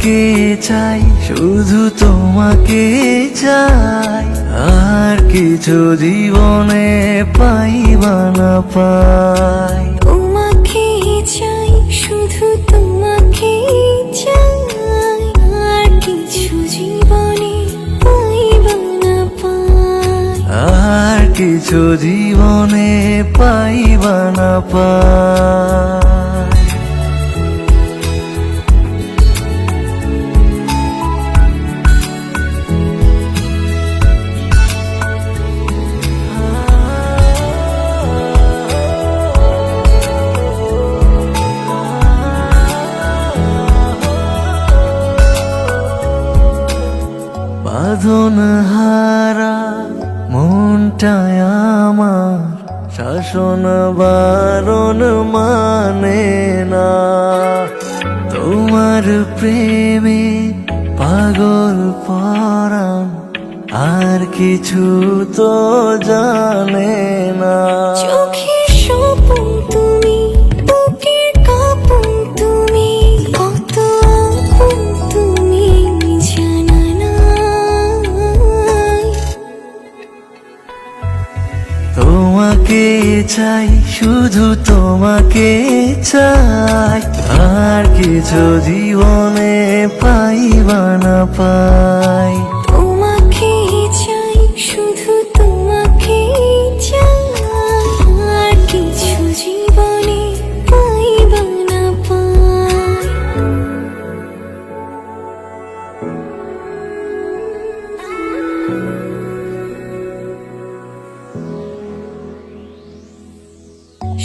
তোমাকে চাই, শুধু তোমাকে চাই, আর কিছু জীবনে পাইবা না পাই। তোমাকে চাই, শুধু তোমাকে চাই, আর কিছু জীবনে পাইবা না পাই। আর কিছু জীবনে পাইবা না পাই। বাঁধন হারা মনটায় আমার শাসন বারণ মানে না। তোমার প্রেমে পাগল পরাণ আর কিছু তো জানে না। চোখের স্বপন তুমি, বুকের কাঁপন তুমি, কত আপন তুমি জানা নাই। তোমাকে চাই, শুধু তোমাকে চাই, আর কিছু জীবনে পাইবা না পাই। তোমাকে চাই, শুধু তোমাকে চাই, আর কিছু জীবনে পাইবা না পাই।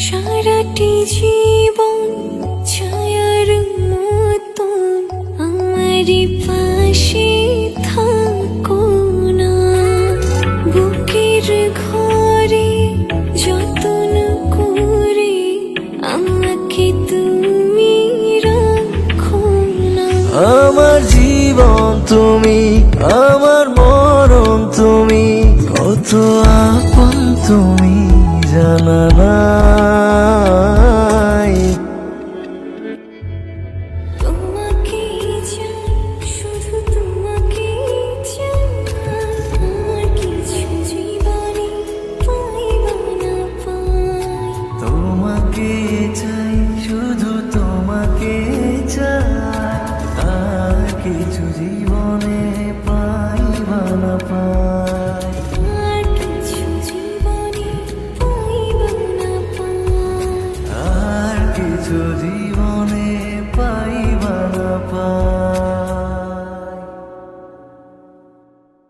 সারাটি জীবন ছায়ার মতন আমারই পাশে থাকো না। বুকের ঘরে যতন করে আমাকে তুমি রাখো না। আমার জীবন তুমি, আমার মরণ তুমি, কত আপন তুমি জানা নাই। তোমাকে চাই, শুধু তোমাকে চাই, আর কিছু জীবনে পাইবা না পাই। তোমাকে চাই, শুধু তোমাকে চাই, আর কিছু জীবনে পাইবা না পাই। আর কিছু জীবনে পাইবা না পাই। আর কিছু জীবনে পাই